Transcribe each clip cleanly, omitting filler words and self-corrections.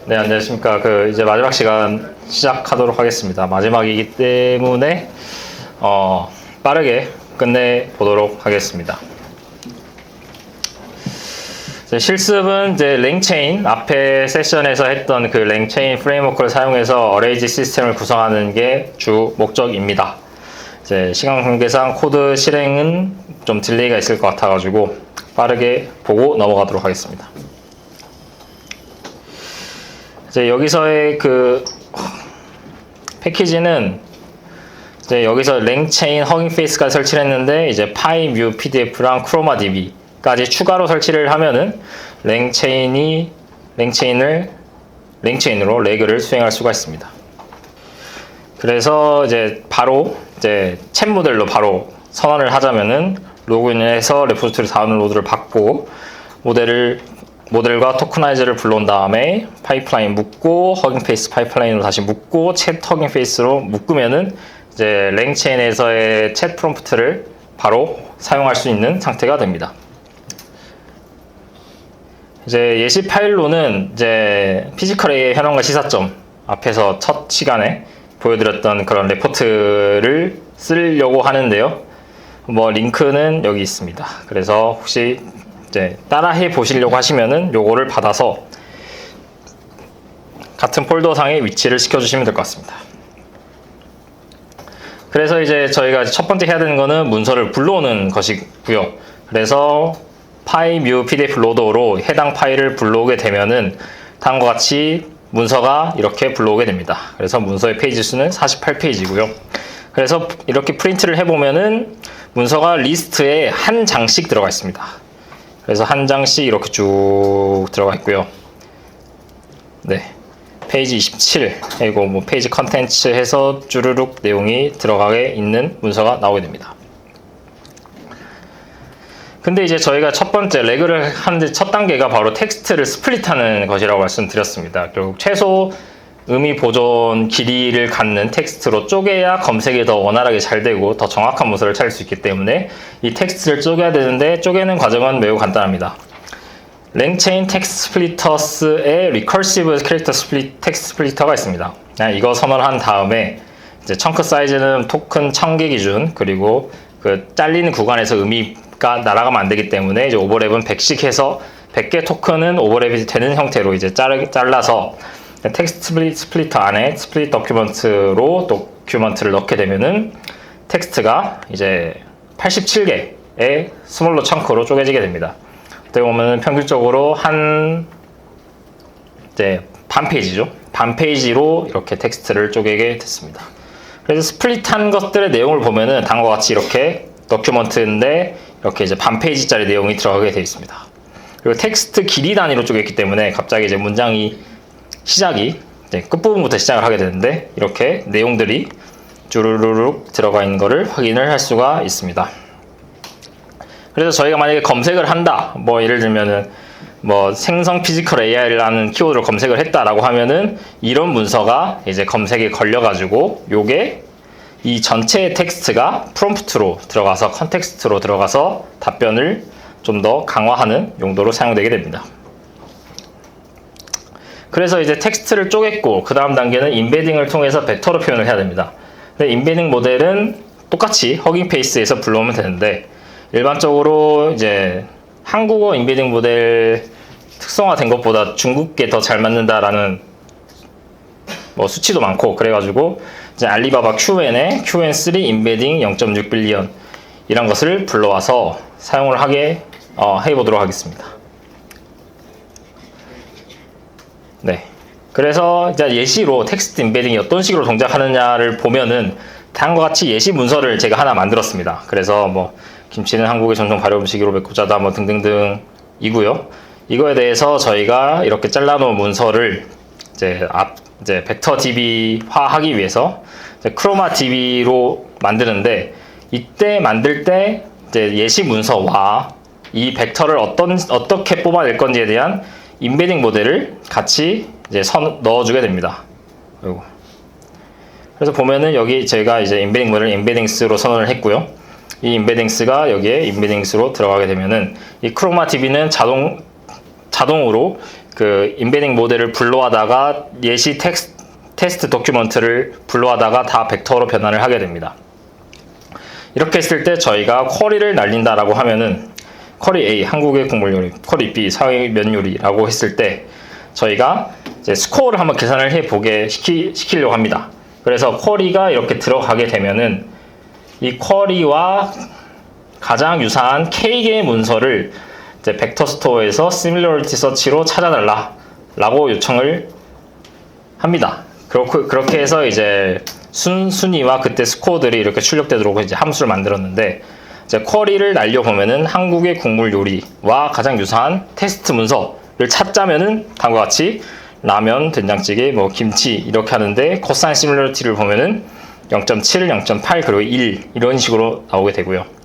네, 안녕하십니까. 이제 마지막 시간 시작하도록 하겠습니다. 마지막이기 때문에, 빠르게 끝내보도록 하겠습니다. 실습은 이제 랭체인, 앞에 세션에서 했던 그 랭체인 프레임워크를 사용해서 어레이지 시스템을 구성하는 게 주 목적입니다. 이제 시간 관계상 코드 실행은 좀 딜레이가 있을 것 같아가지고 빠르게 보고 넘어가도록 하겠습니다. 이제 여기서의 그 패키지는 이제 여기서 랭체인 허깅 페이스까지 설치를 했는데 이제 파이뮤 PDF랑 크로마DB까지 추가로 설치를 하면은 랭체인으로 레그를 수행할 수가 있습니다. 그래서 이제 바로 이제 챗 모델로 바로 선언을 하자면은 로그인해서 레포지토리 다운로드를 받고 모델과 토크나이저를 불러온 다음에 파이프라인 묶고 허깅 페이스 파이프라인으로 다시 묶고 챗 허깅 페이스로 묶으면은 이제 랭체인에서의 챗 프롬프트를 바로 사용할 수 있는 상태가 됩니다. 이제 예시 파일로는 이제 피지컬 AI 현황과 시사점 앞에서 첫 시간에 보여드렸던 그런 레포트를 쓰려고 하는데요. 링크는 여기 있습니다. 그래서 혹시 이제 따라해 보시려고 하시면은 요거를 받아서 같은 폴더상에 위치를 시켜주시면 될 것 같습니다. 그래서 이제 저희가 첫 번째 해야 되는 거는 문서를 불러오는 것이고요. 그래서 파이뮤 PDF 로더로 해당 파일을 불러오게 되면은 다음과 같이 문서가 이렇게 불러오게 됩니다. 그래서 문서의 페이지 수는 48페이지고요. 그래서 이렇게 프린트를 해보면은 문서가 리스트에 한 장씩 들어가 있습니다. 그래서 한 장씩 이렇게 쭉 들어가 있고요. 네. 페이지 27, 그리고 페이지 컨텐츠 해서 쭈르륵 내용이 들어가게 있는 문서가 나오게 됩니다. 근데 이제 저희가 첫 번째 레그를 하는데 첫 단계가 바로 텍스트를 스플릿하는 것이라고 말씀드렸습니다. 결국 최소 의미 보존 길이를 갖는 텍스트로 쪼개야 검색이 더 원활하게 잘 되고 더 정확한 문서를 찾을 수 있기 때문에 이 텍스트를 쪼개야 되는데 쪼개는 과정은 매우 간단합니다. 랭체인 텍스트 스플리터스의 리커시브 캐릭터 텍스트 스플리터가 있습니다. 이거 선언한 다음에 이제 청크 사이즈는 토큰 1000개 기준, 그리고 그 잘리는 구간에서 의미가 날아가면 안 되기 때문에 이제 오버랩은 100씩 해서 100개 토큰은 오버랩이 되는 형태로 이제 잘라서 텍스트 스플리터 안에 스플릿 도큐먼트를 넣게 되면은 텍스트가 이제 87개의 스몰러 청크로 쪼개지게 됩니다. 어떻게 보면 평균적으로 이제 반 페이지죠. 반 페이지로 이렇게 텍스트를 쪼개게 됐습니다. 그래서 스플릿한 것들의 내용을 보면은 다음과 같이 이렇게 도큐먼트인데 이렇게 이제 반 페이지짜리 내용이 들어가게 되어 있습니다. 그리고 텍스트 길이 단위로 쪼갰기 때문에 갑자기 이제 문장이 시작이 이제 끝부분부터 시작을 하게 되는데 이렇게 내용들이 쭈루루룩 들어가 있는 것을 확인을 할 수가 있습니다. 그래서 저희가 만약에 검색을 한다, 예를 들면은 생성 피지컬 AI라는 키워드로 검색을 했다라고 하면은 이런 문서가 이제 검색에 걸려가지고 요게 이 전체 텍스트가 프롬프트로 들어가서 컨텍스트로 들어가서 답변을 좀 더 강화하는 용도로 사용되게 됩니다. 그래서 이제 텍스트를 쪼갰고 그 다음 단계는 인베딩을 통해서 벡터로 표현을 해야 됩니다. 근데 인베딩 모델은 똑같이 허깅 페이스에서 불러오면 되는데 일반적으로 이제 한국어 인베딩 모델 특성화된 것보다 중국게 더 잘 맞는다라는 수치도 많고 그래가지고 이제 알리바바 QN에 QN3 인베딩 0.6 빌리언 이런 것을 불러와서 사용을 해보도록 하겠습니다. 네. 그래서 이제 예시로 텍스트 인베딩이 어떤 식으로 동작하느냐를 보면은 다음과 같이 예시 문서를 제가 하나 만들었습니다. 그래서 김치는 한국의 전통 발효 음식으로 맺고자다 등등등 이고요. 이거에 대해서 저희가 이렇게 잘라놓은 문서를 이제 벡터 DB화 하기 위해서 크로마 DB로 만드는데 이때 만들 때 이제 예시 문서와 이 벡터를 어떻게 뽑아낼 건지에 대한 인베딩 모델을 같이 이제 넣어주게 됩니다. 그래서 보면은 여기 제가 이제 인베딩 모델을 인베딩스로 선언을 했고요. 이 인베딩스가 여기에 인베딩스로 들어가게 되면은 이 크로마 DB는 자동으로 그 인베딩 모델을 불러하다가 예시 테스트 도큐먼트를 불러하다가 다 벡터로 변환을 하게 됩니다. 이렇게 했을 때 저희가 쿼리를 날린다라고 하면은 쿼리 A 한국의 국물 요리, 쿼리 B 사회 면 요리라고 했을 때 저희가 이제 스코어를 한번 계산을 해보게 시키려고 합니다. 그래서 쿼리가 이렇게 들어가게 되면은 이 쿼리와 가장 유사한 K개의 문서를 이제 벡터 스토어에서 Similarity Search로 찾아달라 라고 요청을 합니다. 그렇게 해서 이제 순위와 그때 스코어들이 이렇게 출력되도록 이제 함수를 만들었는데, 이제 쿼리를 날려보면은 한국의 국물 요리와 가장 유사한 테스트 문서를 찾자면은 다음과 같이 라면, 된장찌개, 뭐 김치 이렇게 하는데 코사인 시뮬러티를 보면은 0.7, 0.8 그리고 1 이런 식으로 나오게 되고요.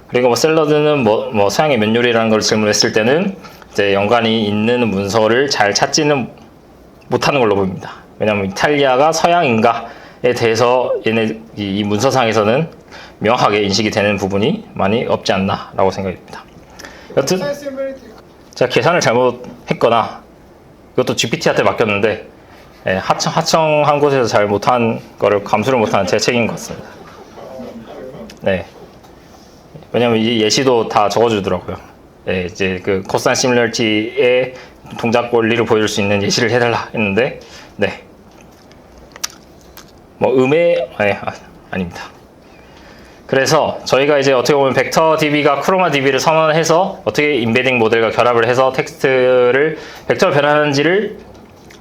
그리고 뭐 샐러드는 뭐 서양의 면 요리라는 걸 질문했을 때는 이제 연관이 있는 문서를 잘 찾지는 못하는 걸로 보입니다. 왜냐하면 이탈리아가 서양인가에 대해서 이 문서상에서는 명확하게 인식이 되는 부분이 많이 없지 않나라고 생각됩니다. 여튼 제가 계산을 잘못했거나 이것도 GPT한테 맡겼는데 하청한 곳에서 잘 못한 거를 감수를 못하는 제 책임인 것 같습니다. 네. 왜냐면 이 예시도 다 적어주더라고요. 네, 이제 그 코사인 시뮬러티의 동작 원리를 보여줄 수 있는 예시를 해달라 했는데, 네. 뭐 아닙니다. 그래서 저희가 이제 어떻게 보면 벡터 DB가 크로마 DB를 선언해서 어떻게 인베딩 모델과 결합을 해서 텍스트를 벡터로 변환하는지를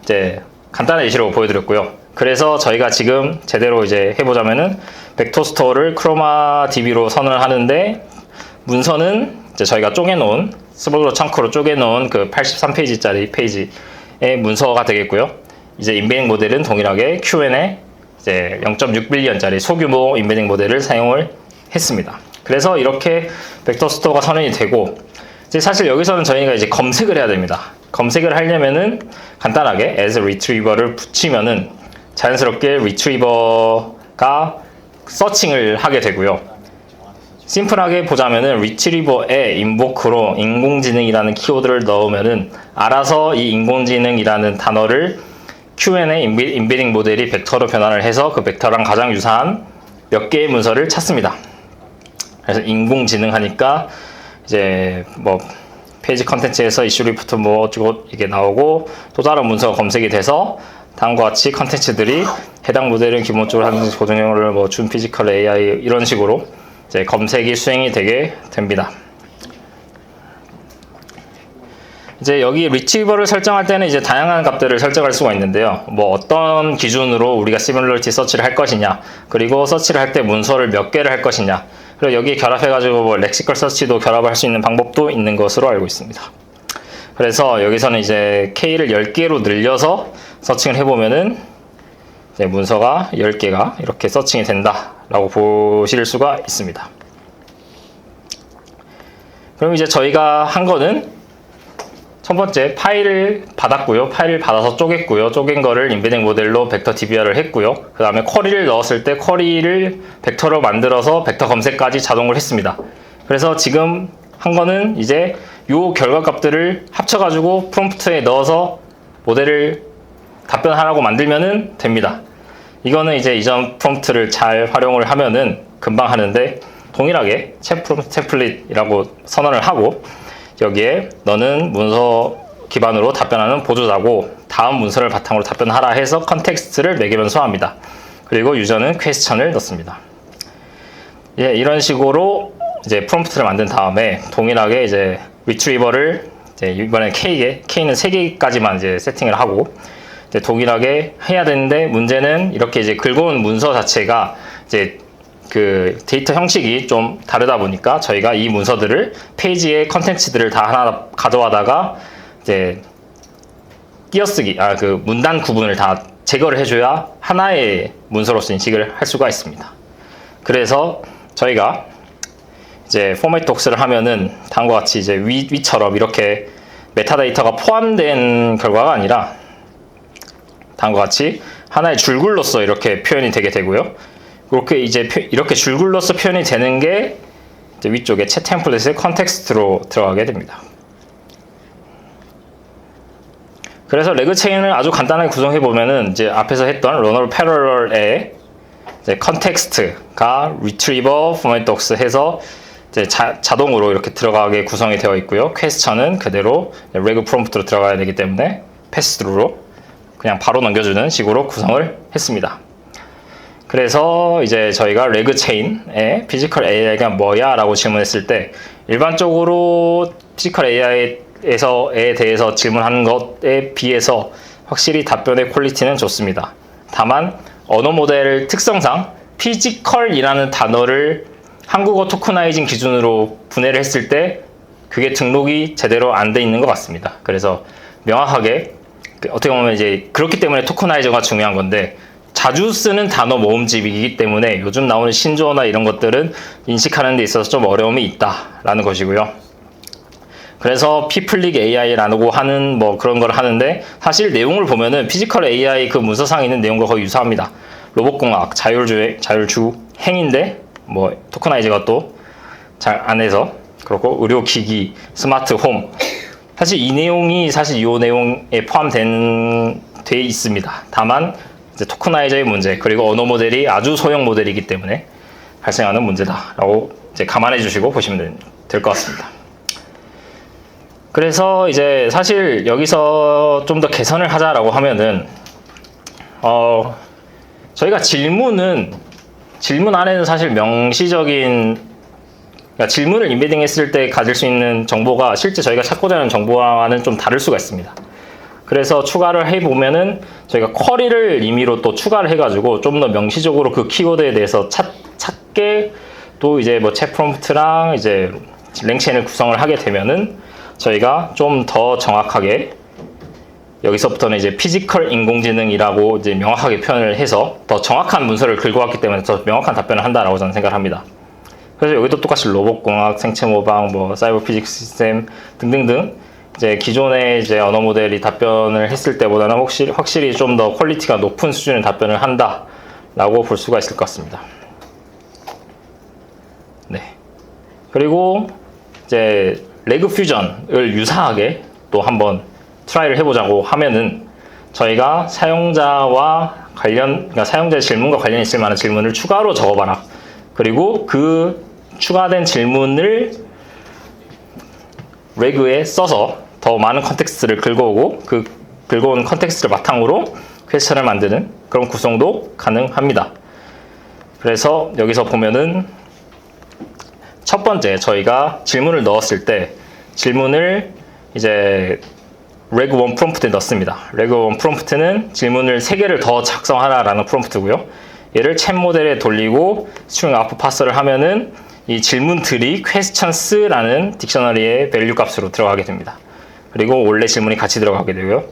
이제 간단한 예시로 보여드렸고요. 그래서 저희가 지금 제대로 이제 해보자면은 벡터 스토어를 크로마 DB로 선언을 하는데, 문서는 이제 저희가 쪼개놓은 스몰로 청크로 쪼개놓은 그 83페이지짜리 페이지의 문서가 되겠고요. 이제 인베딩 모델은 동일하게 Q&A 이제 0.6빌리언짜리 소규모 인베딩 모델을 사용을 했습니다. 그래서 이렇게 벡터 스토어가 선언이 되고, 이제 사실 여기서는 저희가 이제 검색을 해야 됩니다. 검색을 하려면은 간단하게 as retriever를 붙이면은 자연스럽게 retriever가 서칭을 하게 되고요. 심플하게 보자면은 retriever에 invoke로 인공지능이라는 키워드를 넣으면은 알아서 이 인공지능이라는 단어를 Q&A 인베딩 모델이 벡터로 변환을 해서 그 벡터랑 가장 유사한 몇 개의 문서를 찾습니다. 그래서 인공지능 하니까 이제 뭐 페이지 컨텐츠에서 이슈 리프트 뭐 어쩌고 이게 나오고, 또 다른 문서가 검색이 돼서 다음과 같이 컨텐츠들이 해당 모델은 기본적으로 하는 고등형을 뭐 준 피지컬 AI 이런 식으로 이제 검색이 수행이 되게 됩니다. 이제 여기 retriever를 설정할 때는 이제 다양한 값들을 설정할 수가 있는데요. 뭐 어떤 기준으로 우리가 시뮬러티 서치를 할 것이냐, 그리고 서치를 할 때 문서를 몇 개를 할 것이냐, 그리고 여기에 결합해가지고 뭐 렉시컬 서치도 결합을 할 수 있는 방법도 있는 것으로 알고 있습니다. 그래서 여기서는 이제 K를 10개로 늘려서 서칭을 해보면은 이제 문서가 10개가 이렇게 서칭이 된다라고 보실 수가 있습니다. 그럼 이제 저희가 한 거는 첫 번째 파일을 받았고요. 파일을 받아서 쪼갰고요. 쪼갠 거를 인베딩 모델로 벡터 DB화를 했고요. 그 다음에 쿼리를 넣었을 때 쿼리를 벡터로 만들어서 벡터 검색까지 자동으로 했습니다. 그래서 지금 한 거는 이제 요 결과 값들을 합쳐가지고 프롬프트에 넣어서 모델을 답변하라고 만들면은 됩니다. 이거는 이제 이전 프롬프트를 잘 활용을 하면은 금방 하는데, 동일하게 챗 프롬프트 템플릿이라고 선언을 하고, 여기에 너는 문서 기반으로 답변하는 보조자고 다음 문서를 바탕으로 답변하라 해서 컨텍스트를 매개변 소화합니다. 그리고 유저는 퀘스천을 넣습니다. 예, 이런 식으로 이제 프롬프트를 만든 다음에 동일하게 이제 리트리버를 이제 이번에 K는 3개까지만 이제 세팅을 하고 이제 동일하게 해야 되는데, 문제는 이렇게 이제 긁어온 문서 자체가 이제 그 데이터 형식이 좀 다르다 보니까 저희가 이 문서들을 페이지의 컨텐츠들을 다 하나 가져와다가 이제 띄어쓰기, 그 문단 구분을 다 제거를 해줘야 하나의 문서로서 인식을 할 수가 있습니다. 그래서 저희가 이제 포맷 독스를 하면은 다음과 같이 이제 위처럼 이렇게 메타데이터가 포함된 결과가 아니라 다음과 같이 하나의 줄글로서 이렇게 표현이 되게 되고요. 그렇게 이제 이렇게 줄글로서 표현이 되는 게 이제 위쪽에 챗 템플릿의 컨텍스트로 들어가게 됩니다. 그래서 레그 체인을 아주 간단하게 구성해 보면은 이제 앞에서 했던 러너 패러럴에 이제 컨텍스트가 retriever formatdocs 해서 이제 자동으로 이렇게 들어가게 구성이 되어 있고요. 퀘스천은 그대로 레그 프롬프트로 들어가야 되기 때문에 패스드루로 그냥 바로 넘겨주는 식으로 구성을 했습니다. 그래서 이제 저희가 레그 체인의 피지컬 AI가 뭐야? 라고 질문했을 때 일반적으로 피지컬 AI에 대해서 질문하는 것에 비해서 확실히 답변의 퀄리티는 좋습니다. 다만 언어 모델 특성상 피지컬이라는 단어를 한국어 토커나이징 기준으로 분해를 했을 때 그게 등록이 제대로 안 돼 있는 것 같습니다. 그래서 명확하게 어떻게 보면 이제 그렇기 때문에 토커나이저가 중요한 건데 자주 쓰는 단어 모음집이기 때문에 요즘 나오는 신조어나 이런 것들은 인식하는 데 있어서 좀 어려움이 있다라는 것이고요. 그래서 피플릭 AI라고 하는 뭐 그런 걸 하는데 사실 내용을 보면은 피지컬 AI 그 문서상에 있는 내용과 거의 유사합니다. 로봇공학, 자율주행인데 뭐 토커나이즈가 또 잘 안 해서 그렇고 의료기기, 스마트홈 사실 이 내용이 사실 이 내용에 돼 있습니다. 다만 이제 토커나이저의 문제 그리고 언어 모델이 아주 소형 모델이기 때문에 발생하는 문제다라고 이제 감안해 주시고 보시면 될 것 같습니다. 그래서 이제 사실 여기서 좀 더 개선을 하자라고 하면은 저희가 질문 안에는 사실 명시적인 그러니까 질문을 인베딩 했을 때 가질 수 있는 정보가 실제 저희가 찾고자 하는 정보와는 좀 다를 수가 있습니다. 그래서 추가를 해보면은 저희가 쿼리를 임의로 또 추가를 해가지고 좀 더 명시적으로 그 키워드에 대해서 찾게 또 이제 뭐 챗 프롬프트랑 이제 랭체인을 구성을 하게 되면은 저희가 좀 더 정확하게 여기서부터는 이제 피지컬 인공지능이라고 이제 명확하게 표현을 해서 더 정확한 문서를 긁어왔기 때문에 더 명확한 답변을 한다라고 저는 생각을 합니다. 그래서 여기도 똑같이 로봇공학, 생체 모방, 뭐 사이버 피직스 시스템 등등등 이제 기존의 이제 언어 모델이 답변을 했을 때보다는 확실히 좀 더 퀄리티가 높은 수준의 답변을 한다라고 볼 수가 있을 것 같습니다. 네. 그리고 이제 레그 퓨전을 유사하게 또 한번 트라이를 해보자고 하면은 저희가 그러니까 사용자의 질문과 관련 있을 만한 질문을 추가로 적어봐라. 그리고 그 추가된 질문을 레그에 써서 더 많은 컨텍스트를 긁어오고 그 긁어온 컨텍스트를 바탕으로 퀘스천을 만드는 그런 구성도 가능합니다. 그래서 여기서 보면은 첫 번째 저희가 질문을 넣었을 때 질문을 이제 reg1 프롬프트에 넣습니다. reg1 프롬프트는 질문을 3개를 더 작성하라라는 프롬프트고요. 얘를 챗 모델에 돌리고 스트링 아웃풋 파서를 하면은 이 질문들이 questions라는 딕셔너리의 밸류 값으로 들어가게 됩니다. 그리고 원래 질문이 같이 들어가게 되고요.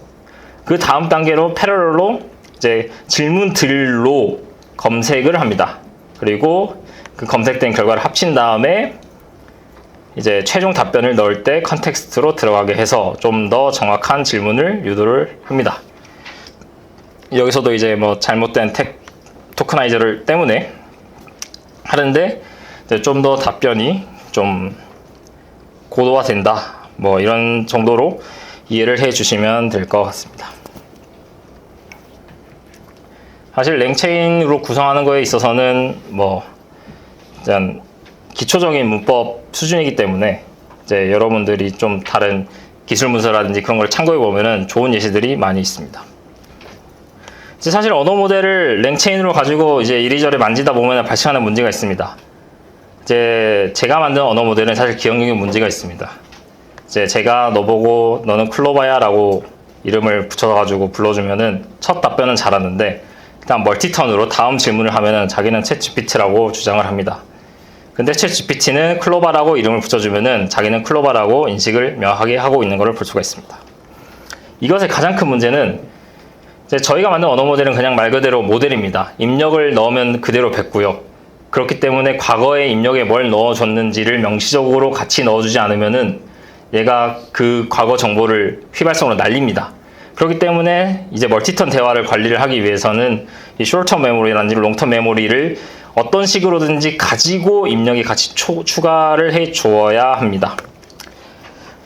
그 다음 단계로 패러럴로 이제 질문들로 검색을 합니다. 그리고 그 검색된 결과를 합친 다음에 이제 최종 답변을 넣을 때 컨텍스트로 들어가게 해서 좀 더 정확한 질문을 유도를 합니다. 여기서도 이제 뭐 잘못된 토커나이저를 때문에 하는데 좀 더 답변이 좀 고도화된다. 뭐 이런 정도로 이해를 해 주시면 될 것 같습니다. 사실 랭체인으로 구성하는 거에 있어서는 뭐 일단 기초적인 문법 수준이기 때문에 이제 여러분들이 좀 다른 기술 문서라든지 그런 걸 참고해 보면은 좋은 예시들이 많이 있습니다. 이제 사실 언어 모델을 랭체인으로 가지고 이제 이리저리 만지다 보면 발생하는 문제가 있습니다. 이제 제가 만든 언어 모델은 사실 기억력에 문제가 있습니다. 이제 제가 너보고 너는 클로바야라고 이름을 붙여가지고 불러주면은 첫 답변은 잘하는데 일단 멀티턴으로 다음 질문을 하면은 자기는 챗 GPT라고 주장을 합니다. 근데 챗 GPT는 클로바라고 이름을 붙여주면은 자기는 클로바라고 인식을 명확하게 하고 있는 것을 볼 수가 있습니다. 이것의 가장 큰 문제는 이제 저희가 만든 언어 모델은 그냥 말 그대로 모델입니다. 입력을 넣으면 그대로 뱉고요. 그렇기 때문에 과거에 입력에 뭘 넣어줬는지를 명시적으로 같이 넣어주지 않으면은 얘가 그 과거 정보를 휘발성으로 날립니다. 그렇기 때문에 이제 멀티턴 대화를 관리를 하기 위해서는 이 숏텀 메모리라든지 롱텀 메모리를 어떤 식으로든지 가지고 입력이 같이 추가를 해 주어야 합니다.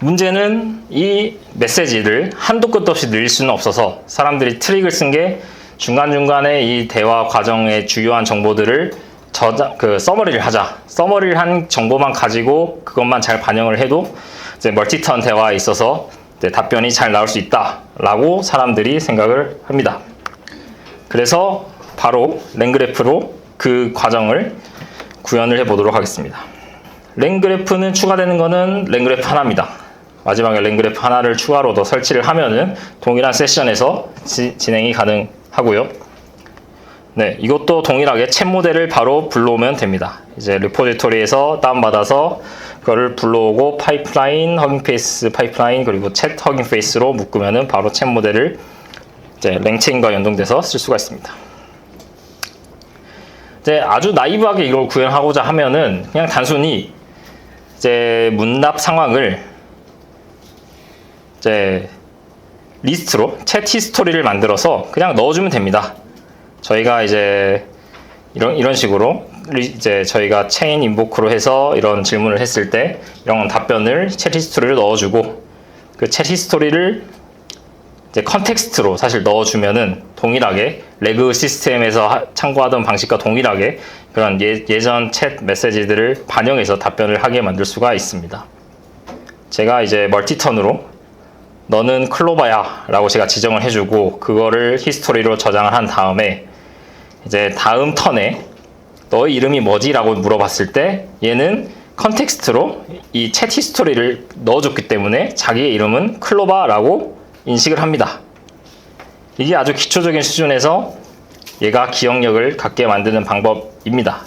문제는 이 메시지를 한도 끝도 없이 늘릴 수는 없어서 사람들이 트릭을 쓴 게 중간중간에 이 대화 과정의 주요한 정보들을 서머리를 하자. 서머리를 한 정보만 가지고 그것만 잘 반영을 해도 이제 멀티턴 대화에 있어서 답변이 잘 나올 수 있다라고 사람들이 생각을 합니다. 그래서 바로 랭그래프로 그 과정을 구현을 해보도록 하겠습니다. 랭그래프는 추가되는 거는 랭그래프 하나입니다. 마지막에 랭그래프 하나를 추가로 더 설치를 하면은 동일한 세션에서 진행이 가능하고요. 네, 이것도 동일하게 챗 모델을 바로 불러오면 됩니다. 이제 리포지토리에서 다운받아서 그거를 불러오고 파이프라인, 허깅 페이스 파이프라인, 그리고 챗 허깅 페이스로 묶으면은 바로 챗 모델을 이제 랭체인과 연동돼서 쓸 수가 있습니다. 이제 아주 나이브하게 이걸 구현하고자 하면은 그냥 단순히 이제 문답 상황을 이제 리스트로 챗 히스토리를 만들어서 그냥 넣어주면 됩니다. 저희가 이제 이런 식으로 이제 저희가 체인 인보크로 해서 이런 질문을 했을 때 이런 답변을 챗 히스토리를 넣어주고 그 챗 히스토리를 이제 컨텍스트로 사실 넣어주면은 동일하게 레그 시스템에서 참고하던 방식과 동일하게 그런 예전 챗 메시지들을 반영해서 답변을 하게 만들 수가 있습니다. 제가 이제 멀티턴으로 너는 클로바야 라고 제가 지정을 해주고 그거를 히스토리로 저장을 한 다음에 이제 다음 턴에 너의 이름이 뭐지? 라고 물어봤을 때 얘는 컨텍스트로 이 챗 히스토리를 넣어줬기 때문에 자기의 이름은 클로바라고 인식을 합니다. 이게 아주 기초적인 수준에서 얘가 기억력을 갖게 만드는 방법입니다.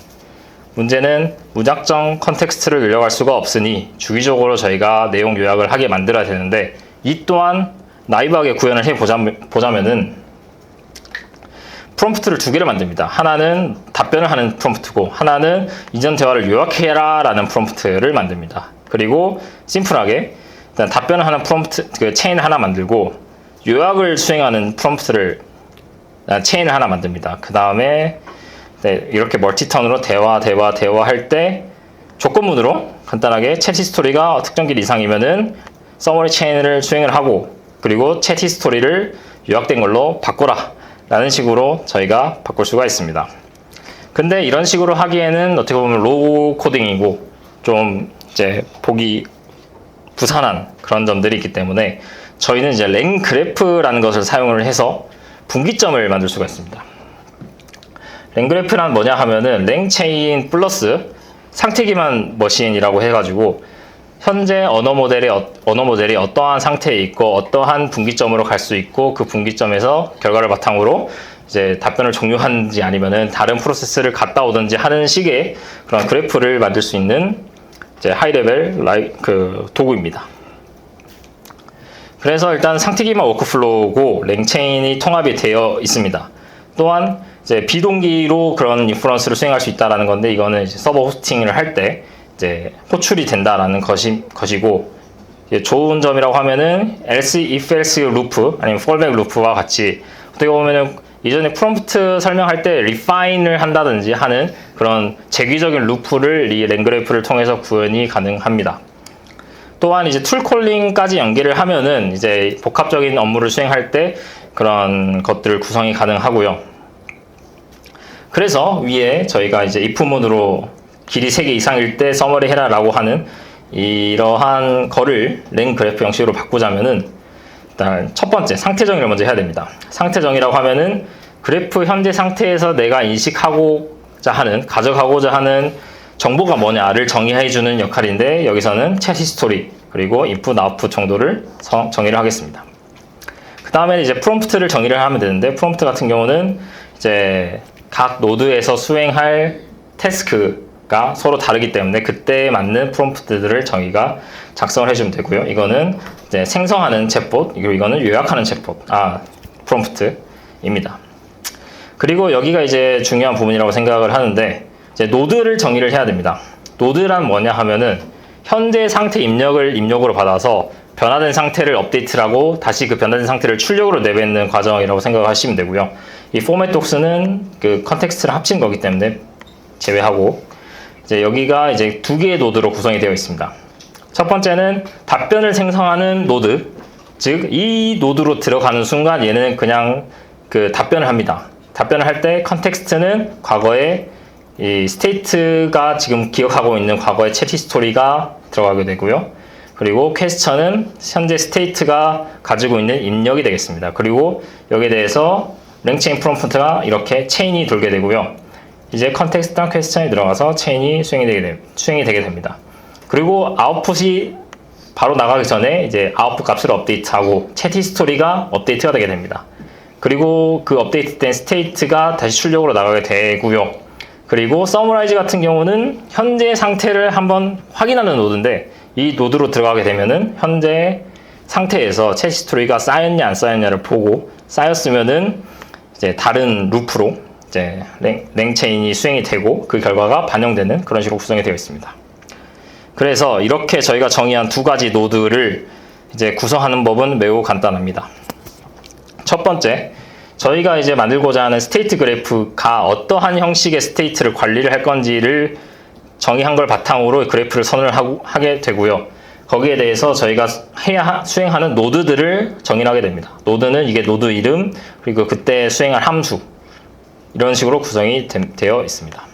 문제는 무작정 컨텍스트를 늘려갈 수가 없으니 주기적으로 저희가 내용 요약을 하게 만들어야 되는데 이 또한 나이브하게 구현을 해보자면은 프롬프트를 두 개를 만듭니다. 하나는 답변을 하는 프롬프트고 하나는 이전 대화를 요약해라 라는 프롬프트를 만듭니다. 그리고 심플하게 일단 답변을 하는 프롬프트 그 체인을 하나 만들고 요약을 수행하는 프롬프트를 체인을 하나 만듭니다. 그 다음에 이렇게 멀티턴으로 대화 할 때 조건문으로 간단하게 챗 히스토리가 특정 길 이상이면은 서머리 체인을 수행을 하고 그리고 챗 히스토리를 요약된 걸로 바꿔라 라는 식으로 저희가 바꿀 수가 있습니다. 근데 이런 식으로 하기에는 어떻게 보면 로우 코딩이고 좀 이제 보기 부산한 그런 점들이 있기 때문에 저희는 이제 랭그래프라는 것을 사용을 해서 분기점을 만들 수가 있습니다. 랭그래프란 뭐냐 하면은 랭체인 플러스 상태기반 머신이라고 해가지고 현재 언어 모델이 어떠한 상태에 있고 어떠한 분기점으로 갈 수 있고 그 분기점에서 결과를 바탕으로 이제 답변을 종료하는지 아니면은 다른 프로세스를 갔다 오든지 하는 식의 그런 그래프를 만들 수 있는 이제 하이 레벨 도구입니다. 그래서 일단 상태 기반 워크플로우고 랭체인이 통합이 되어 있습니다. 또한 이제 비동기로 그런 인프런스를 수행할 수 있다라는 건데 이거는 이제 서버 호스팅을 할 때 이제 호출이 된다라는 것이고 좋은 점이라고 하면은 else, if else 루프 아니면 fallback 루프와 같이 어떻게 보면은 이전에 프롬프트 설명할 때 refine을 한다든지 하는 그런 재규적인 루프를 이 랭그래프를 통해서 구현이 가능합니다. 또한 이제 툴 콜링까지 연계를 하면은 이제 복합적인 업무를 수행할 때 그런 것들 구성이 가능하고요. 그래서 위에 저희가 이제 if문으로 길이 3개 이상일 때 서머리 해라 라고 하는 이러한 거를 랭그래프 형식으로 바꾸자면은 일단 첫 번째 상태 정의를 먼저 해야 됩니다. 상태 정의라고 하면은 그래프 현재 상태에서 내가 가져가고자 하는 정보가 뭐냐를 정의해주는 역할인데 여기서는 챗 히스토리 그리고 인풋 아웃풋 정도를 정의를 하겠습니다. 그 다음에 이제 프롬프트를 정의를 하면 되는데 프롬프트 같은 경우는 이제 각 노드에서 수행할 태스크가 서로 다르기 때문에 그때에 맞는 프롬프트들을 저희가 작성을 해주면 되고요. 이거는 이제 생성하는 챗봇, 그리고 이거는 요약하는 프롬프트입니다. 그리고 여기가 이제 중요한 부분이라고 생각을 하는데 이제 노드를 정의를 해야 됩니다. 노드란 뭐냐 하면은 현재 상태 입력으로 받아서 변화된 상태를 업데이트를 하고 다시 그 변화된 상태를 출력으로 내뱉는 과정이라고 생각하시면 되고요. 이 포맷 독스는 그 컨텍스트를 합친 거기 때문에 제외하고 이제 여기가 이제 2개의 노드로 구성이 되어 있습니다. 첫 번째는 답변을 생성하는 노드, 즉 이 노드로 들어가는 순간 얘는 그냥 그 답변을 합니다. 답변을 할 때 컨텍스트는 과거에 이 스테이트가 지금 기억하고 있는 과거의 챗 히스토리가 들어가게 되고요. 그리고 퀘스천은 현재 스테이트가 가지고 있는 입력이 되겠습니다. 그리고 여기에 대해서 랭체인 프롬프트가 이렇게 체인이 돌게 되고요. 이제 컨텍스트랑 퀘스천이 들어가서 체인이 수행이 되게 됩니다. 그리고 아웃풋이 바로 나가기 전에 이제 아웃풋 값을 업데이트하고 챗 히스토리가 업데이트가 되게 됩니다. 그리고 그 업데이트된 스테이트가 다시 출력으로 나가게 되고요. 그리고 서머라이즈 같은 경우는 현재 상태를 한번 확인하는 노드인데 이 노드로 들어가게 되면은 현재 상태에서 챗 히스토리가 쌓였냐 안 쌓였냐를 보고 쌓였으면은 이제 다른 루프로 이제 랭체인이 수행이 되고 그 결과가 반영되는 그런 식으로 구성이 되어 있습니다. 그래서 이렇게 저희가 정의한 두 가지 노드를 이제 구성하는 법은 매우 간단합니다. 첫 번째, 저희가 이제 만들고자 하는 스테이트 그래프가 어떠한 형식의 스테이트를 관리를 할 건지를 정의한 걸 바탕으로 그래프를 선을 하게 되고요. 거기에 대해서 저희가 수행하는 노드들을 정의하게 됩니다. 노드는 이게 노드 이름, 그리고 그때 수행할 함수, 이런 식으로 구성이 되어 있습니다.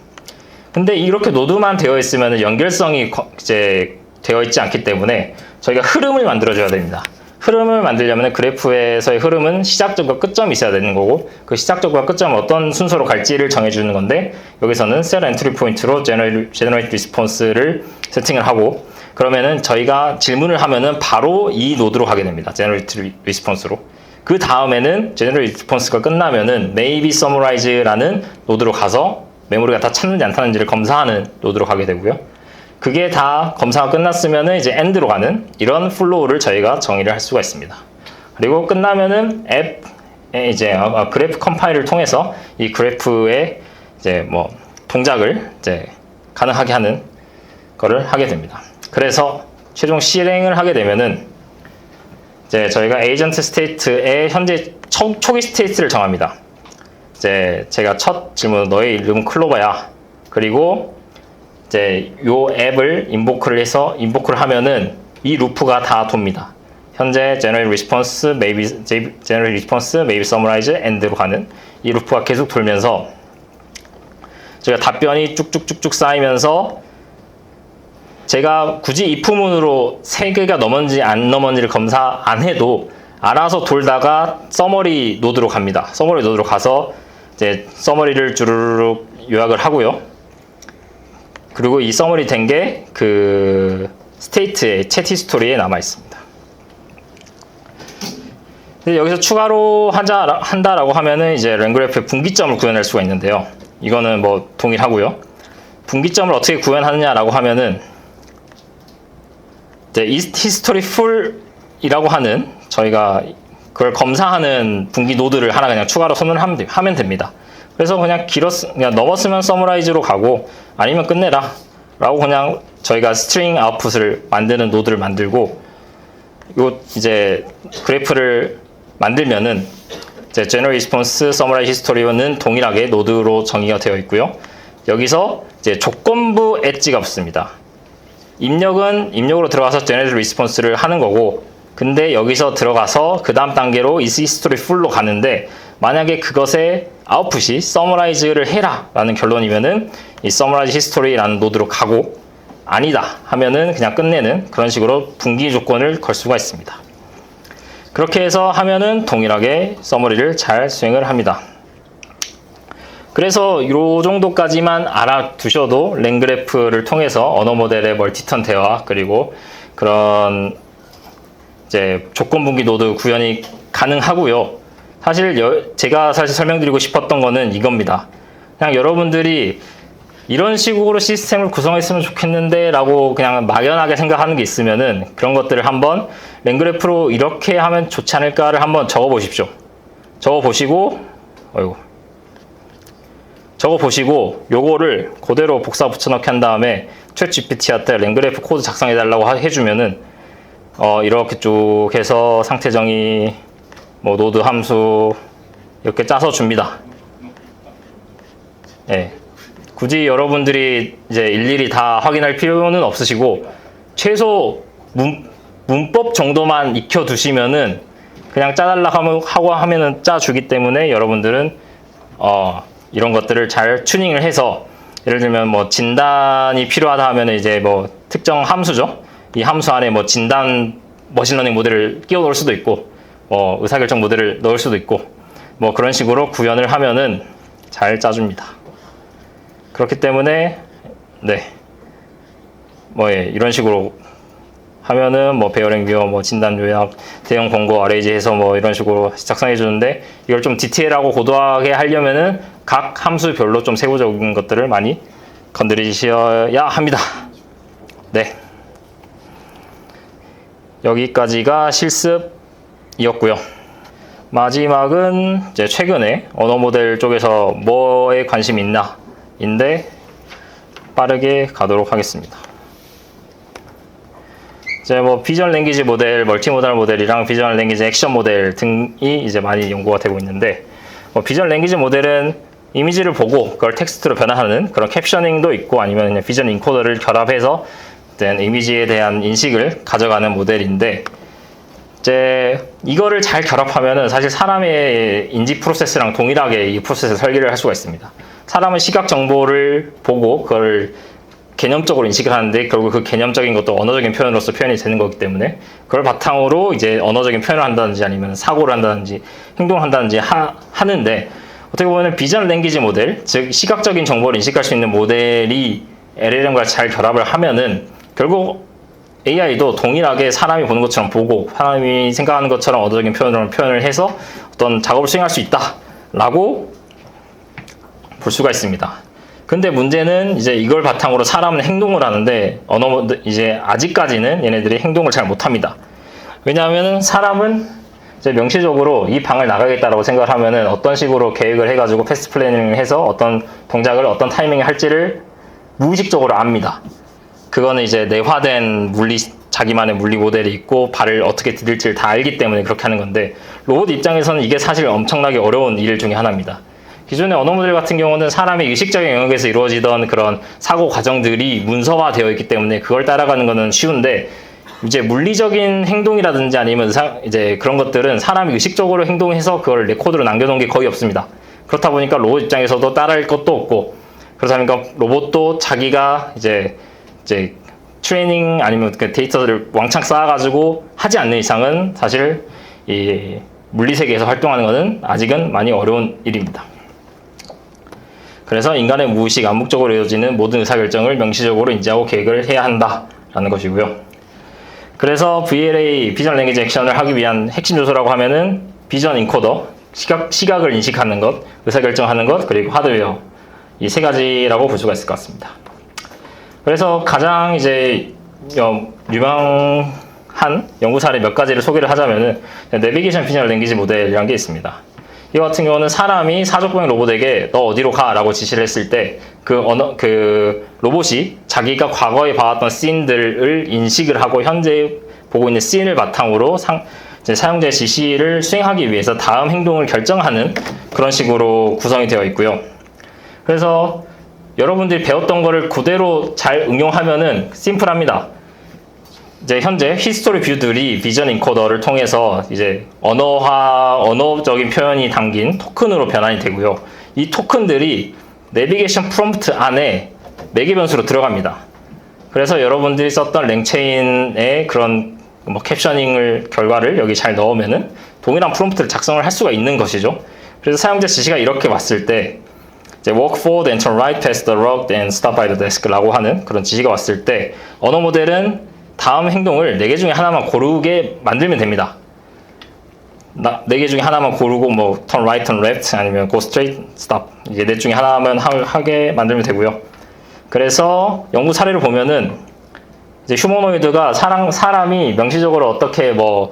근데 이렇게 노드만 되어 있으면 연결성이 이제 되어 있지 않기 때문에 저희가 흐름을 만들어줘야 됩니다. 흐름을 만들려면 그래프에서의 흐름은 시작점과 끝점이 있어야 되는 거고 그 시작점과 끝점은 어떤 순서로 갈지를 정해주는 건데 여기서는 셀 엔트리 포인트로 제너레이트 리스폰스를 세팅을 하고 그러면은 저희가 질문을 하면은 바로 이 노드로 가게 됩니다. 제너레이트 리스폰스로. 그 다음에는 제너레이트 리스폰스가 끝나면은 maybe summarize라는 노드로 가서 메모리가 다 찼는지 안 찼는지를 검사하는 노드로 가게 되고요. 그게 다 검사가 끝났으면은 이제 end로 가는 이런 플로우를 저희가 정의를 할 수가 있습니다. 그리고 끝나면은 앱에 이제 그래프 컴파일을 통해서 이 그래프의 이제 뭐 동작을 이제 가능하게 하는 거를 하게 됩니다. 그래서 최종 실행을 하게 되면은 이제 저희가 에이전트 스테이트의 현재 초기 스테이트를 정합니다. 이제 제가 첫 질문 너의 이름은 클로버야. 그리고 이제 요 앱을 인보크를 하면은 이 루프가 다 돕니다. 현재 generate response, maybe summarize, end로 가는 이 루프가 계속 돌면서 제가 답변이 쭉쭉쭉쭉 쌓이면서 제가 굳이 if문으로 3개가 넘었는지 안 넘었는지를 검사 안 해도 알아서 돌다가 서머리 노드로 갑니다. 서머리 노드로 가서 이제 서머리를 주르륵 요약을 하고요. 그리고 이 서머리 된 게 그 스테이트의 챗 히스토리에 남아 있습니다. 근데 여기서 추가로 한다라고 하면은 이제 랭그래프의 분기점을 구현할 수가 있는데요. 이거는 뭐 동일하고요. 분기점을 어떻게 구현하느냐라고 하면은 이제 히스토리 풀이라고 하는 저희가 그걸 검사하는 분기 노드를 하나 그냥 추가로 선언을 하면 됩니다. 그래서 그냥 넘었으면 서머라이즈로 가고 아니면 끝내라 라고 그냥 저희가 스트링 아웃풋을 만드는 노드를 만들고 요 이제 그래프를 만들면은 이제 generate response, summarize history는 동일하게 노드로 정의가 되어 있고요. 여기서 이제 조건부 엣지가 붙습니다. 입력으로 들어가서 generate response를 하는 거고 근데 여기서 들어가서 그 다음 단계로 is history full로 가는데 만약에 그것의 아웃풋이 summarize를 해라 라는 결론이면은 이 summarize history라는 노드로 가고 아니다 하면은 그냥 끝내는 그런 식으로 분기 조건을 걸 수가 있습니다. 그렇게 해서 하면은 동일하게 서머리를 잘 수행을 합니다. 그래서 이 정도까지만 알아두셔도 랭그래프를 통해서 언어 모델의 멀티턴 대화 그리고 그런 이제 조건 분기 노드 구현이 가능하고요. 제가 사실 설명드리고 싶었던 거는 이겁니다. 그냥 여러분들이 이런 식으로 시스템을 구성했으면 좋겠는데 라고 그냥 막연하게 생각하는 게 있으면은 그런 것들을 한번 랭그래프로 이렇게 하면 좋지 않을까를 한번 적어 보십시오. 적어 보시고 요거를 그대로 복사 붙여넣기 한 다음에 챗 GPT한테 랭그래프 코드 작성해 달라고 해주면은 이렇게 쭉 해서 상태 정의 뭐 노드 함수 이렇게 짜서 줍니다. 예. 굳이 여러분들이 이제 일일이 다 확인할 필요는 없으시고 최소 문법 정도만 익혀두시면은 그냥 짜달라 하고 하면은 짜주기 때문에 여러분들은 이런 것들을 잘 튜닝을 해서 예를 들면 뭐 진단이 필요하다 하면 이제 뭐 특정 함수죠. 이 함수 안에 뭐 진단 머신러닝 모델을 끼워 넣을 수도 있고 뭐 의사결정 모델을 넣을 수도 있고 뭐 그런 식으로 구현을 하면은 잘 짜줍니다. 그렇기 때문에 이런 식으로 하면은 뭐 베어링 뷰어, 뭐 진단 요약, 대형 권고 RAG 해서 뭐 이런 식으로 작성해 주는데 이걸 좀 디테일하고 고도하게 하려면은 각 함수별로 좀 세부적인 것들을 많이 건드리셔야 합니다. 네. 여기까지가 실습이었고요. 마지막은 이제 최근에 언어 모델 쪽에서 뭐에 관심이 있나인데 빠르게 가도록 하겠습니다. 이제 뭐 비전 랭귀지 모델, 멀티모달 모델이랑 비전 랭귀지 액션 모델 등이 이제 많이 연구가 되고 있는데 비전 랭귀지 모델은 이미지를 보고 그걸 텍스트로 변화하는 그런 캡셔닝도 있고 아니면 그냥 비전 인코더를 결합해서 이미지에 대한 인식을 가져가는 모델인데 이제 이거를 잘 결합하면은 사실 사람의 인지 프로세스랑 동일하게 이 프로세스 설계를 할 수가 있습니다. 사람은 시각 정보를 보고 그걸 개념적으로 인식을 하는데 결국 그 개념적인 것도 언어적인 표현으로서 표현이 되는 거기 때문에 그걸 바탕으로 이제 언어적인 표현을 한다든지 아니면 사고를 한다든지 행동을 한다든지 하는데 어떻게 보면 비전 랭귀지 모델, 즉 시각적인 정보를 인식할 수 있는 모델이 LLM과 잘 결합을 하면은 결국 AI도 동일하게 사람이 보는 것처럼 보고 사람이 생각하는 것처럼 언어적인 표현으로 표현을 해서 어떤 작업을 수행할 수 있다라고 볼 수가 있습니다. 근데 문제는 이제 이걸 바탕으로 사람은 행동을 하는데 이제 아직까지는 얘네들이 행동을 잘 못합니다. 왜냐하면 사람은 이제 명시적으로 이 방을 나가겠다라고 생각을 하면은 어떤 식으로 계획을 해가지고 패스트 플래닝을 해서 어떤 동작을 어떤 타이밍에 할지를 무의식적으로 압니다. 그거는 이제 내화된 자기만의 물리 모델이 있고 발을 어떻게 디딜지를 다 알기 때문에 그렇게 하는 건데 로봇 입장에서는 이게 사실 엄청나게 어려운 일 중에 하나입니다. 기존의 언어 모델 같은 경우는 사람의 의식적인 영역에서 이루어지던 그런 사고 과정들이 문서화되어 있기 때문에 그걸 따라가는 것은 쉬운데 이제 물리적인 행동이라든지 아니면 이제 그런 것들은 사람이 의식적으로 행동해서 그걸 레코드로 남겨놓은 게 거의 없습니다. 그렇다 보니까 로봇 입장에서도 따라할 것도 없고 그렇다 보니까 로봇도 자기가 이제 트레이닝 아니면 그 데이터를 왕창 쌓아가지고 하지 않는 이상은 사실 이 물리 세계에서 활동하는 것은 아직은 많이 어려운 일입니다. 그래서 인간의 무의식, 암묵적으로 이루어지는 모든 의사결정을 명시적으로 인지하고 계획을 해야 한다라는 것이고요. 그래서 VLA, 비전 랭귀지 액션을 하기 위한 핵심 요소라고 하면은 비전 인코더, 시각을 인식하는 것, 의사결정하는 것, 그리고 하드웨어 이 세 가지라고 볼 수가 있을 것 같습니다. 그래서 가장 이제 유명한 연구 사례 몇 가지를 소개를 하자면은 내비게이션 비전 랭귀지 모델이라는 게 있습니다. 이 같은 경우는 사람이 사족보행 로봇에게 너 어디로 가? 라고 지시를 했을 때 그 로봇이 자기가 과거에 봐왔던 씬들을 인식을 하고 현재 보고 있는 씬을 바탕으로 사용자의 지시를 수행하기 위해서 다음 행동을 결정하는 그런 식으로 구성이 되어 있고요. 그래서 여러분들이 배웠던 거를 그대로 잘 응용하면은 심플합니다. 이제 현재 히스토리 뷰들이 비전 인코더를 통해서 이제 언어적인 표현이 담긴 토큰으로 변환이 되고요. 이 토큰들이 내비게이션 프롬프트 안에 매개 변수로 들어갑니다. 그래서 여러분들이 썼던 랭체인의 그런 뭐 캡셔닝을 결과를 여기 잘 넣으면은 동일한 프롬프트를 작성을 할 수가 있는 것이죠. 그래서 사용자 지시가 이렇게 왔을 때 이제 walk forward and turn right past the rug and stop by the desk라고 하는 그런 지시가 왔을 때 언어 모델은 다음 행동을 4개 중에 하나만 고르게 만들면 됩니다. 4개 중에 하나만 고르고 뭐 turn right, turn left 아니면 go straight, stop 이게 4 중에 하나만 하게 만들면 되고요. 그래서 연구 사례를 보면은 이제 휴머노이드가 사람이 명시적으로 어떻게 뭐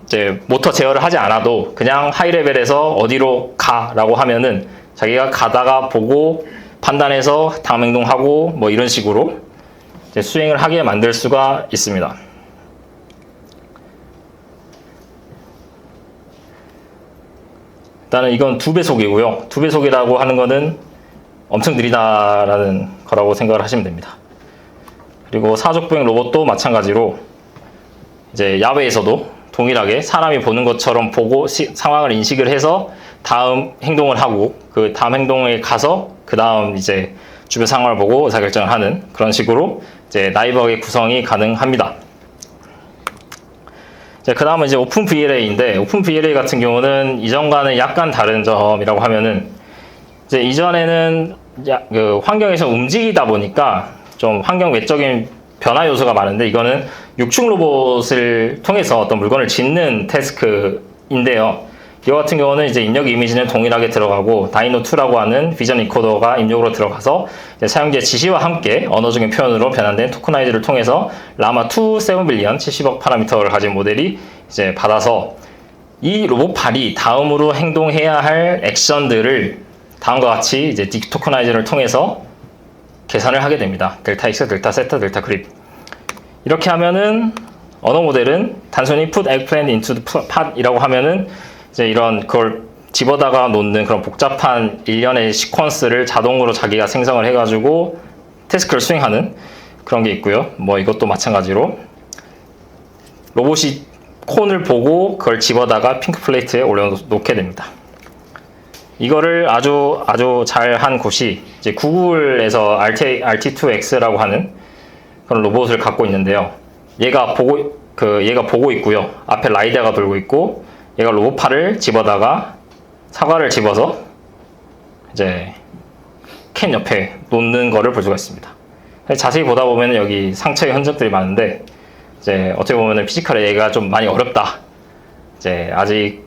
이제 모터 제어를 하지 않아도 그냥 하이 레벨에서 어디로 가라고 하면은 자기가 가다가 보고 판단해서 다음 행동하고 뭐 이런 식으로 이제 수행을 하게 만들 수가 있습니다. 일단은 이건 2배속이고요. 2배속이라고 하는 거는 엄청 느리다라는 거라고 생각을 하시면 됩니다. 그리고 사족보행 로봇도 마찬가지로 이제 야외에서도 동일하게 사람이 보는 것처럼 보고 상황을 인식을 해서 다음 행동을 하고 그 다음 행동에 가서 그 다음 이제 주변 상황을 보고 의사결정을 하는 그런 식으로 이제 나이버의 구성이 가능합니다. 그 다음은 이제 오픈 VLA인데, 오픈 VLA 같은 경우는 이전과는 약간 다른 점이라고 하면은, 이제 이전에는 그 환경에서 움직이다 보니까 좀 환경 외적인 변화 요소가 많은데, 이거는 육축 로봇을 통해서 어떤 물건을 짓는 태스크인데요. 이거 같은 경우는 이제 입력 이미지는 동일하게 들어가고, 다이노2라고 하는 비전 리코더가 입력으로 들어가서 사용자의 지시와 함께 언어적인 표현으로 변환된 토크나이즈를 통해서 라마2 7빌리언 70억 파라미터를 가진 모델이 이제 받아서 이 로봇 팔이 다음으로 행동해야 할 액션들을 다음과 같이 이제 디토크나이즈를 통해서 계산을 하게 됩니다. 델타 X, 델타 세타, 델타 그립. 이렇게 하면은 언어 모델은 단순히 put eggplant into the pot이라고 하면은 이제 이런 그걸 집어다가 놓는 그런 복잡한 일련의 시퀀스를 자동으로 자기가 생성을 해가지고 태스크를 수행하는 그런 게 있고요. 뭐 이것도 마찬가지로 로봇이 콘을 보고 그걸 집어다가 핑크 플레이트에 올려놓게 됩니다. 이거를 아주 잘한 곳이 이제 구글에서 RT2X라고 하는 그런 로봇을 갖고 있는데요. 얘가 보고 있고요. 앞에 라이다가 돌고 있고, 얘가 로봇팔을 집어다가 사과를 집어서 이제 캔 옆에 놓는 거를 볼 수가 있습니다. 자세히 보다 보면 여기 상처의 흔적들이 많은데, 이제 어떻게 보면 피지컬에 얘가 좀 많이 어렵다. 이제 아직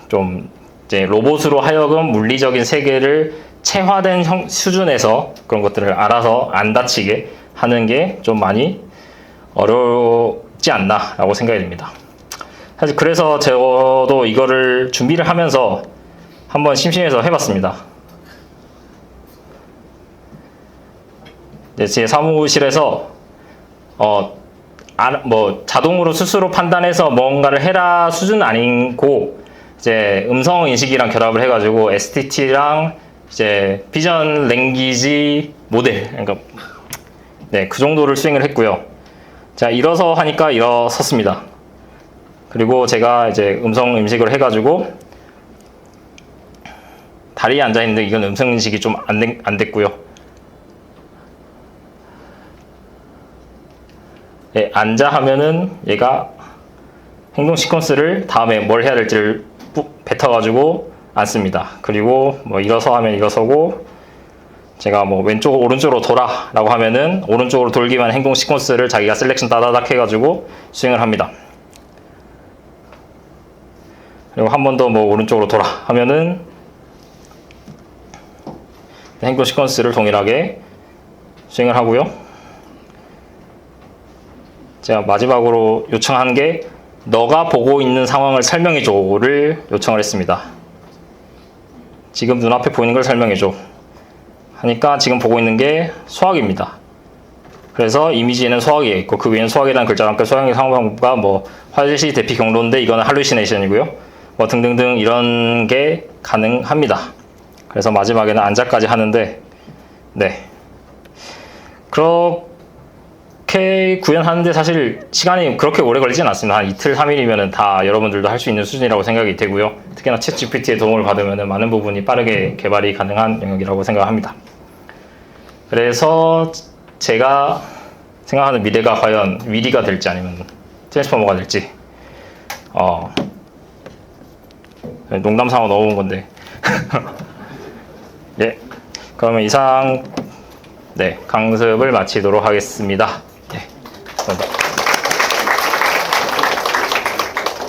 좀 이제 로봇으로 하여금 물리적인 세계를 체화된 수준에서 그런 것들을 알아서 안 다치게 하는 게 좀 많이 어렵지 않나라고 생각이 됩니다. 사실 그래서 저도 이거를 준비를 하면서 한번 심심해서 해봤습니다. 제 사무실에서 뭐 자동으로 스스로 판단해서 뭔가를 해라 수준은 아니고, 이제 음성 인식이랑 결합을 해가지고 STT랑 이제 비전 랭귀지 모델, 그러니까 네, 그 정도를 수행을 했고요. 자, 일어서 하니까 일어섰습니다. 그리고 제가 이제 음성 인식을 해가지고 다리에 앉아 있는데 이건 음성 인식이 좀 안 됐고요. 네, 앉아 하면은 얘가 행동 시퀀스를 다음에 뭘 해야 될지를 뱉어가지고 앉습니다. 그리고 뭐 일어서 하면 일어서고, 제가 뭐 왼쪽 오른쪽으로 돌아 라고 하면은 오른쪽으로 돌기만 행동 시퀀스를 자기가 셀렉션 따다닥 해가지고 수행을 합니다. 그리고 한 번 더 뭐 오른쪽으로 돌아 하면은 행동 시퀀스를 동일하게 수행을 하고요. 제가 마지막으로 요청한 게 너가 보고 있는 상황을 설명해줘를 요청을 했습니다. 지금 눈앞에 보이는 걸 설명해줘 하니까 지금 보고 있는 게 소화기입니다. 그래서 이미지에는 소화기가 있고 그 위에는 소화기라는 글자가 함께 소화기 상황과 뭐 화질시 대피 경로인데 이거는 할루시네이션이고요. 뭐 등등등 이런 게 가능합니다. 그래서 마지막에는 안자까지 하는데, 네, 그렇게 구현하는데 사실 시간이 그렇게 오래 걸리진 않습니다. 한 이틀, 3일이면 다 여러분들도 할 수 있는 수준이라고 생각이 되고요. 특히나 챗GPT의 도움을 받으면 많은 부분이 빠르게 개발이 가능한 영역이라고 생각합니다. 그래서 제가 생각하는 미래가 과연 위리가 될지 아니면 트랜스포머가 될지, 농담 삼아 넣어본 건데 예, 그러면 이상 강습을 마치도록 하겠습니다. 네, 감사합니다.